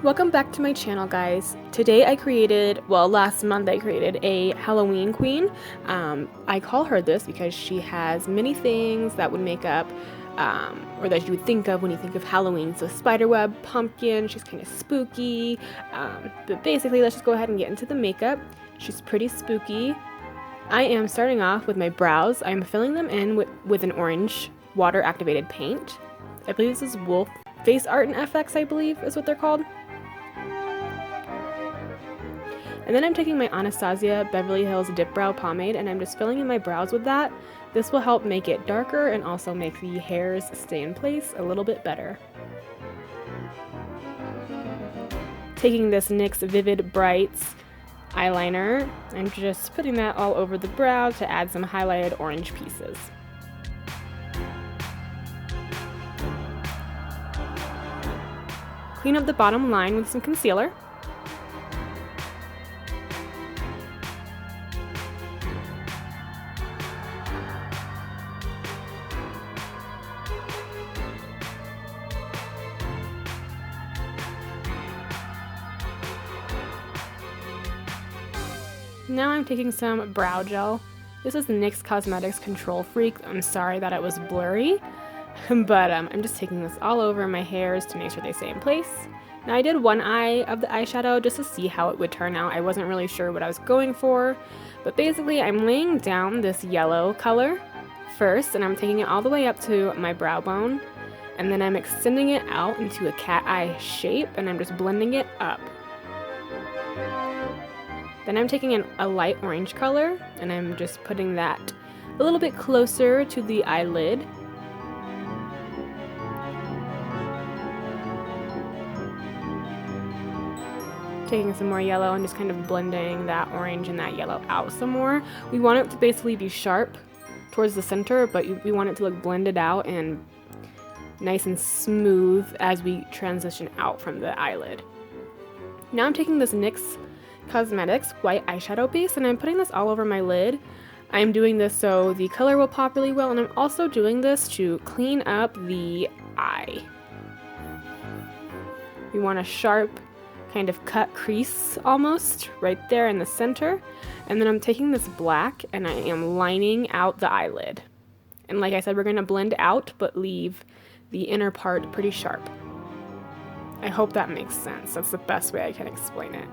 Welcome back to my channel, guys. Today I created, well, last month I created a Halloween queen. I call her this because she has many things that would make up, or that you would think of when you think of Halloween. So spiderweb, pumpkin, she's kind of spooky, but basically let's just go ahead and get into the makeup. She's pretty spooky. I am starting off with my brows. I'm filling them in with an orange water activated paint. I believe this is Wolfe Face Art FX, I believe is what they're called. And then I'm taking my Anastasia Beverly Hills DipBrow pomade and I'm just filling in my brows with that. This will help make it darker and also make the hairs stay in place a little bit better. Taking this NYX Vivid Brights eyeliner, I'm just putting that all over the brow to add some highlighted orange pieces. Clean up the bottom line with some concealer. Now I'm taking some brow gel. This is the NYX Cosmetics Control Freak. I'm sorry that it was blurry, but I'm just taking this all over my hairs to make sure they stay in place. Now I did one eye of the eyeshadow just to see how it would turn out. I wasn't really sure what I was going for, but basically I'm laying down this yellow color first and I'm taking it all the way up to my brow bone, and then I'm extending it out into a cat eye shape and I'm just blending it up. Then I'm taking a light orange color and I'm just putting that a little bit closer to the eyelid. Taking some more yellow and just kind of blending that orange and that yellow out some more. We want it to basically be sharp towards the center, but we want it to look blended out and nice and smooth as we transition out from the eyelid. Now I'm taking this NYX Cosmetics white eyeshadow base and I'm putting this all over my lid. I'm doing this so the color will pop really well, and I'm also doing this to clean up the eye. We want a sharp kind of cut crease almost right there in the center, and then I'm taking this black and I am lining out the eyelid. And like I said, we're going to blend out but leave the inner part pretty sharp. I hope that makes sense. That's the best way I can explain it.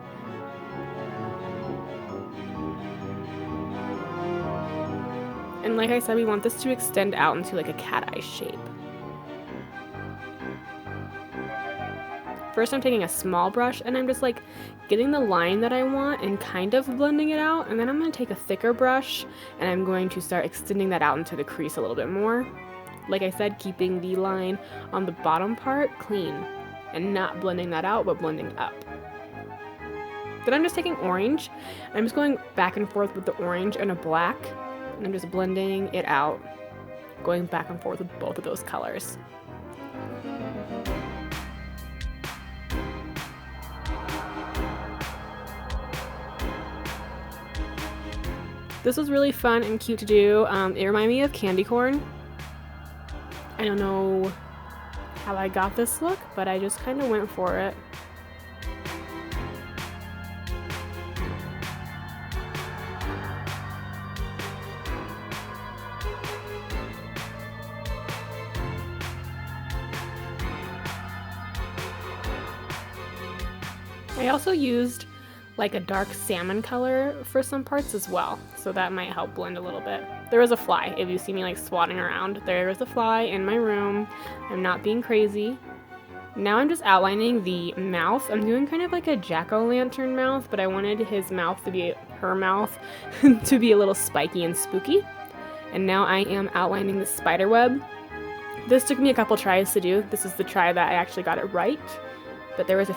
And like I said, we want this to extend out into like a cat eye shape. First I'm taking a small brush and I'm just like getting the line that I want and kind of blending it out, and then I'm going to take a thicker brush and I'm going to start extending that out into the crease a little bit more. Like I said, keeping the line on the bottom part clean and not blending that out but blending up. Then I'm just taking orange. I'm just going back and forth with the orange and a black. And I'm just blending it out, going back and forth with both of those colors. This was really fun and cute to do. It reminded me of candy corn. I don't know how I got this look, but I just kind of went for it. I also used like a dark salmon color for some parts as well, so that might help blend a little bit. There was a fly. If you see me like swatting around, there was a fly in my room. I'm not being crazy. Now I'm just outlining the mouth. I'm doing kind of like a jack-o'-lantern mouth, but I wanted his mouth to be, her mouth, to be a little spiky and spooky. And now I am outlining the spider web. This took me a couple tries to do. This is the try that I actually got it right. but there was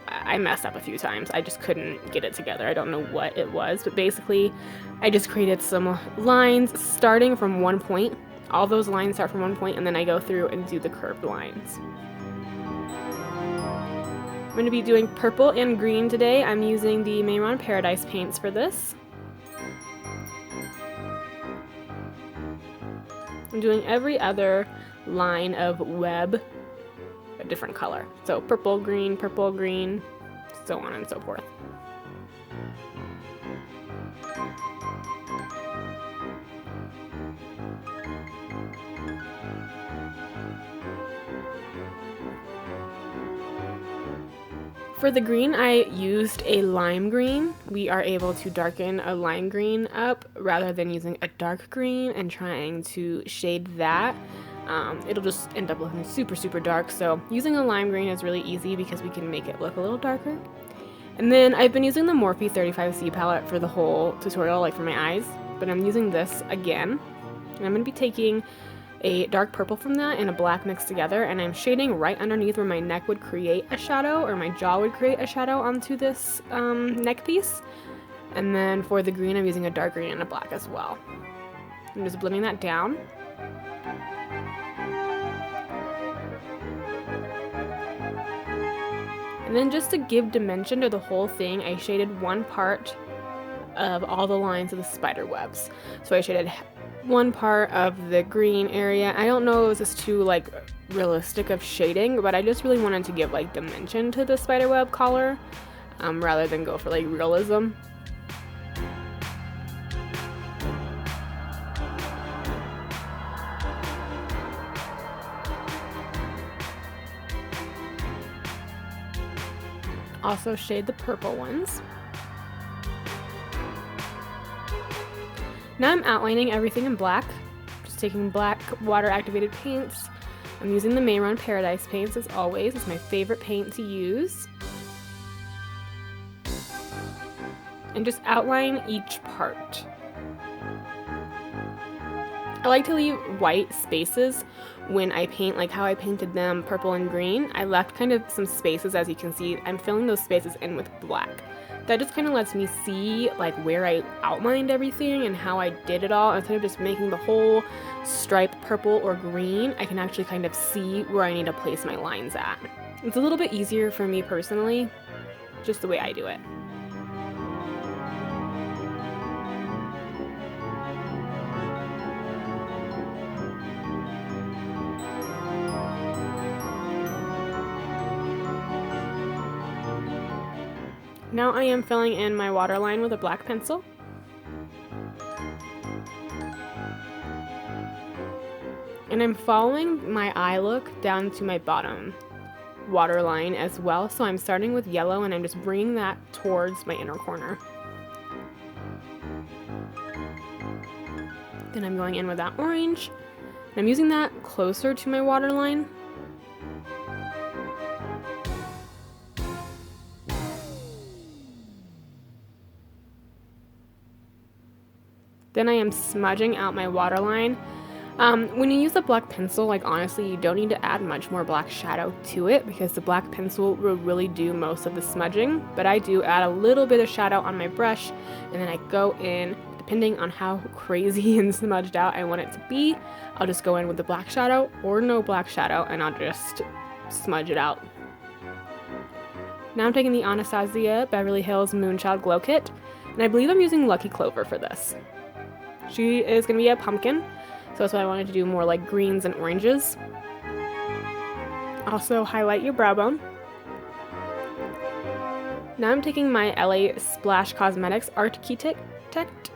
I messed up a few times. I just couldn't get it together. I don't know what it was, but basically I just created some lines starting from one point. All those lines start from one point, and then I go through and do the curved lines. I'm going to be doing purple and green today. I'm using the Mehron Paradise paints for this. I'm doing every other line of web a different color. So purple, green, so on and so forth. For the green, I used a lime green. We are able to darken a lime green up rather than using a dark green and trying to shade that. It'll just end up looking super dark, so using a lime green is really easy because we can make it look a little darker. And then I've been using the Morphe 35C palette for the whole tutorial, like for my eyes, but I'm using this again. And I'm going to be taking a dark purple from that and a black mixed together, and I'm shading right underneath where my neck would create a shadow, or my jaw would create a shadow onto this neck piece. And then for the green, I'm using a dark green and a black as well. I'm just blending that down. And then just to give dimension to the whole thing, I shaded one part of all the lines of the spider webs. So I shaded one part of the green area. I don't know if this is too like realistic of shading, but I just really wanted to give like dimension to the spider web collar rather than go for like realism. Also shade the purple ones. Now I'm outlining everything in black, just taking black water activated paints. I'm using the Mehron Paradise paints as always. It's my favorite paint to use. And just outline each part. I like to leave white spaces when I paint, like how I painted them purple and green. I left kind of some spaces, as you can see. I'm filling those spaces in with black. That just kind of lets me see like where I outlined everything and how I did it all. Instead of just making the whole stripe purple or green, I can actually kind of see where I need to place my lines at. It's a little bit easier for me personally, just the way I do it. Now I am filling in my waterline with a black pencil. And I'm following my eye look down to my bottom waterline as well. So I'm starting with yellow and I'm just bringing that towards my inner corner. Then I'm going in with that orange. And I'm using that closer to my waterline. Then I am smudging out my waterline. When you use a black pencil, like honestly, you don't need to add much more black shadow to it because the black pencil will really do most of the smudging. But I do add a little bit of shadow on my brush, and then I go in, depending on how crazy and smudged out I want it to be, I'll just go in with the black shadow or no black shadow, and I'll just smudge it out. Now I'm taking the Anastasia Beverly Hills Moonchild Glow Kit, and I believe I'm using Lucky Clover for this. She is going to be a pumpkin, so that's why I wanted to do more like greens and oranges. Also highlight your brow bone. Now I'm taking my LA Splash Cosmetics Architect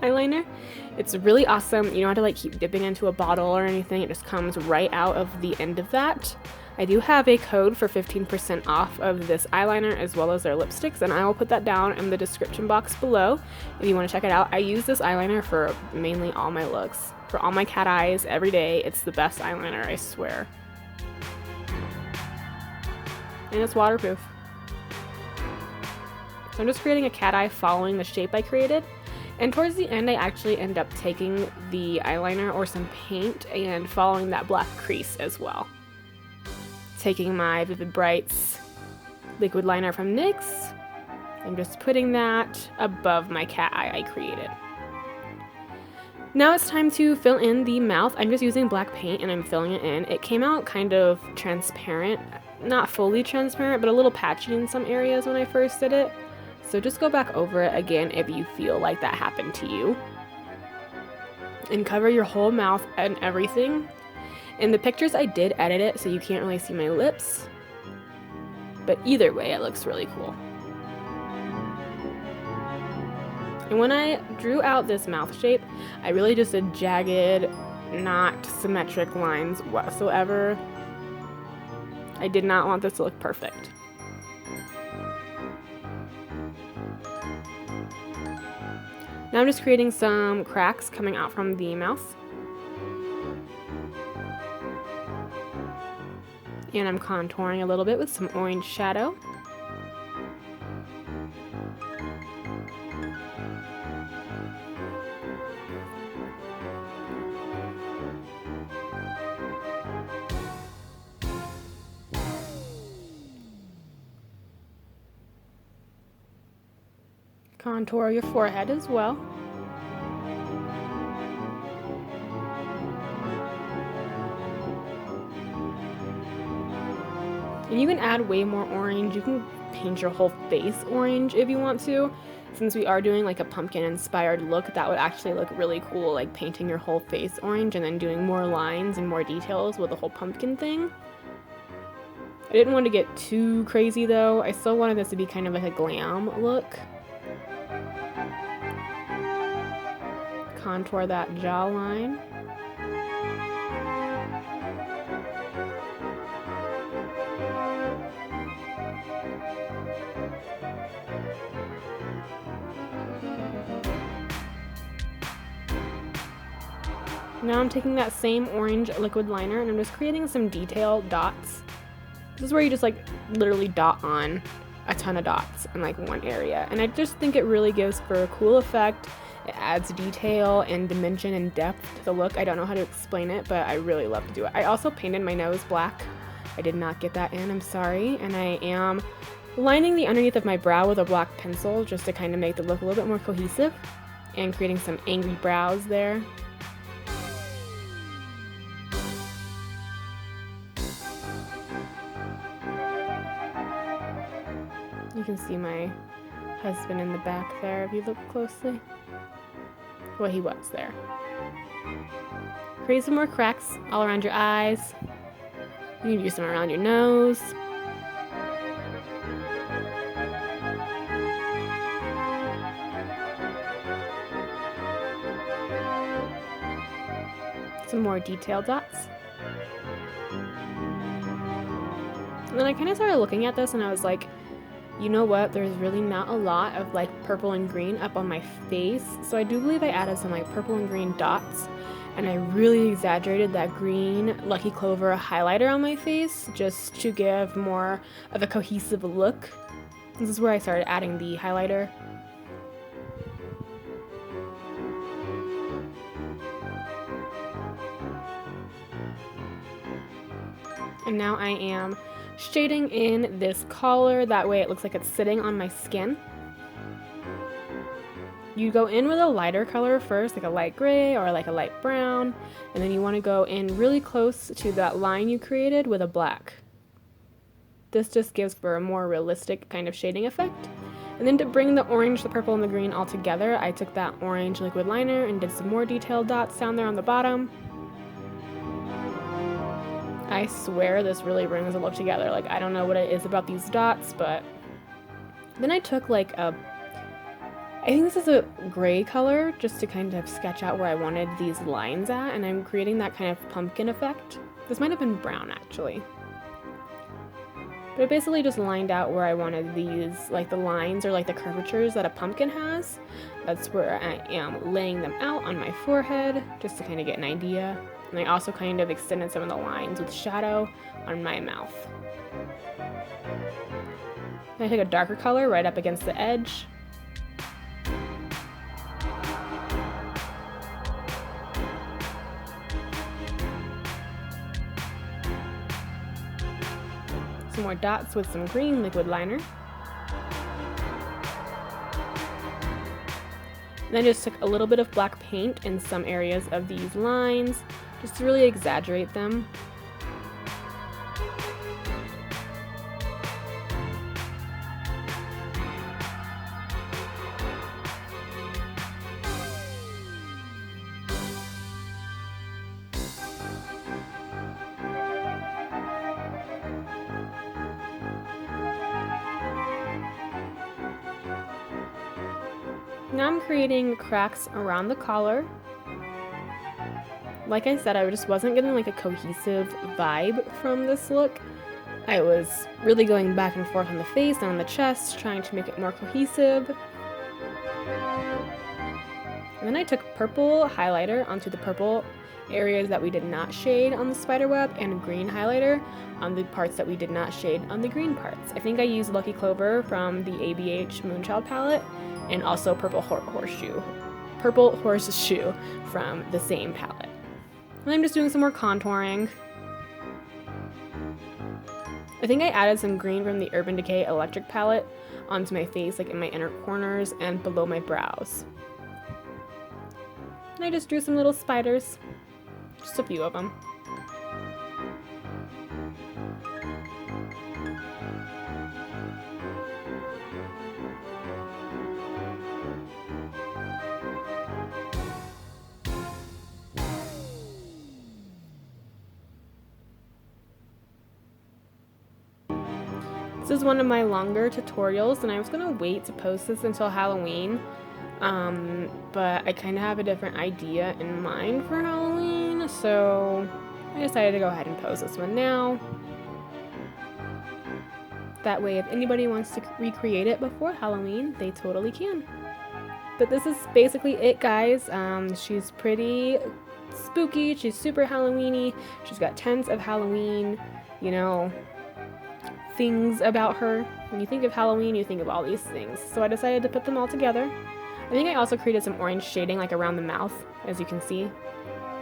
eyeliner. It's really awesome. You don't have to like keep dipping into a bottle or anything. It just comes right out of the end of that. I do have a code for 15% off of this eyeliner as well as their lipsticks, and I will put that down in the description box below if you want to check it out. I use this eyeliner for mainly all my looks. For all my cat eyes every day. It's the best eyeliner, I swear. And it's waterproof. So I'm just creating a cat eye following the shape I created. And towards the end, I actually end up taking the eyeliner or some paint and following that black crease as well. Taking my Vivid Brights liquid liner from NYX. I'm just putting that above my cat eye I created. Now it's time to fill in the mouth. I'm just using black paint and I'm filling it in. It came out kind of transparent, not fully transparent, but a little patchy in some areas when I first did it. So just go back over it again if you feel like that happened to you. And cover your whole mouth and everything. In the pictures I did edit it so you can't really see my lips, but either way it looks really cool. And when I drew out this mouth shape, I really just did jagged, not symmetric lines whatsoever. I did not want this to look perfect. Now I'm just creating some cracks coming out from the mouth. And I'm contouring a little bit with some orange shadow. Contour your forehead as well. And you can add way more orange. You can paint your whole face orange if you want to. Since we are doing like a pumpkin inspired look, that would actually look really cool, like painting your whole face orange and then doing more lines and more details with the whole pumpkin thing. I didn't want to get too crazy though. I still wanted this to be kind of like a glam look. Contour that jawline. Now I'm taking that same orange liquid liner and I'm just creating some detailed dots. This is where you just like literally dot on a ton of dots in like one area. And I just think it really gives for a cool effect. It adds detail and dimension and depth to the look. I don't know how to explain it, but I really love to do it. I also painted my nose black. I did not get that in, I'm sorry. And I am lining the underneath of my brow with a black pencil just to kind of make the look a little bit more cohesive and creating some angry brows there. You can see my husband in the back there if you look closely. Well, he was there. Create some more cracks all around your eyes. You can do some around your nose. Some more detailed dots. And then I kind of started looking at this and I was like, you know what, there's really not a lot of like purple and green up on my face, so I do believe I added some like purple and green dots, and I really exaggerated that green Lucky Clover highlighter on my face just to give more of a cohesive look. This is where I started adding the highlighter. And now I am shading in this collar, that way it looks like it's sitting on my skin. You go in with a lighter color first, like a light gray or like a light brown, and then you want to go in really close to that line you created with a black. This just gives for a more realistic kind of shading effect. And then to bring the orange, the purple, and the green all together, I took that orange liquid liner and did some more detailed dots down there on the bottom. I swear this really brings the look together. Like, I don't know what it is about these dots, but then I took like I think this is a gray color just to kind of sketch out where I wanted these lines at, and I'm creating that kind of pumpkin effect. This might have been brown actually. But I basically just lined out where I wanted these, like the lines or like the curvatures that a pumpkin has. That's where I am laying them out on my forehead just to kind of get an idea. And I also kind of extended some of the lines with shadow on my mouth. And I took a darker color right up against the edge. Some more more dots with some green liquid liner. And then just took a little bit of black paint in some areas of these lines, just to really exaggerate them. Now I'm creating cracks around the collar. Like I said, I just wasn't getting like a cohesive vibe from this look. I was really going back and forth on the face and on the chest, trying to make it more cohesive. And then I took purple highlighter onto the purple areas that we did not shade on the spiderweb, and green highlighter on the parts that we did not shade on the green parts. I think I used Lucky Clover from the ABH Moonchild palette, and also purple horseshoe from the same palette. And I'm just doing some more contouring. I think I added some green from the Urban Decay Electric palette onto my face, like in my inner corners and below my brows. And I just drew some little spiders, just a few of them. This is one of my longer tutorials, and I was gonna wait to post this until Halloween, but I kind of have a different idea in mind for Halloween, so I decided to go ahead and post this one now. That way, if anybody wants to recreate it before Halloween, they totally can. But this is basically it, guys. She's pretty spooky, she's super Halloween-y, she's got tons of Halloween, you know, things about her. When you think of Halloween, you think of all these things. So I decided to put them all together. I think I also created some orange shading like around the mouth, as you can see.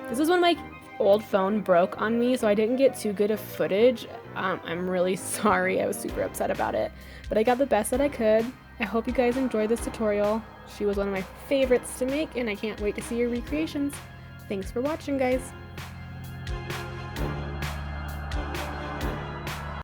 This is when my old phone broke on me, so I didn't get too good of footage. I'm really sorry, I was super upset about it. But I got the best that I could. I hope you guys enjoyed this tutorial. She was one of my favorites to make, and I can't wait to see your recreations. Thanks for watching, guys.